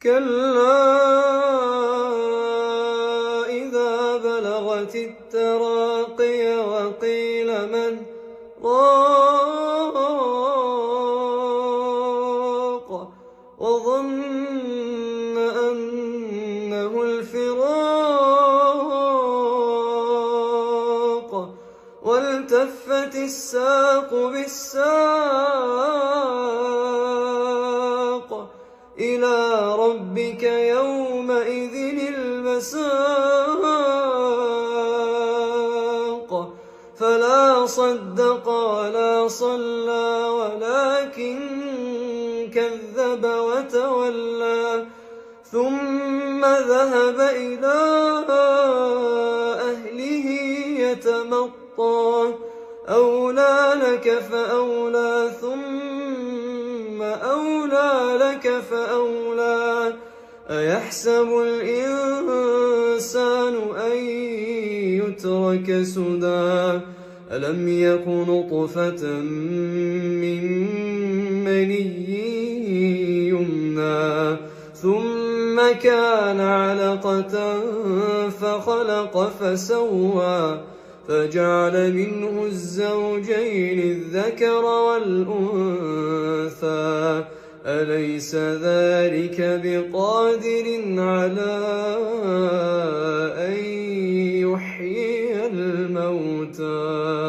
كلا إذا بلغت التراقي وقيل من راق وظن أنه الفراق والتفت الساق بالساق إلى ربك يومئذ المساق فلا صدق ولا صلى ولكن كذب وتولى ثم ذهب إلى أهله يتمطى أولى لك فأولى ثم أولى لك فأولى أيحسب الإنسان أن يترك سدى ألم يك نطفة من مني يمنى ثم كان علقة فخلق فسوى فجعل منه الزوجين الذكر والأنثى أليس ذلك بقادر على أن يحيي الموتى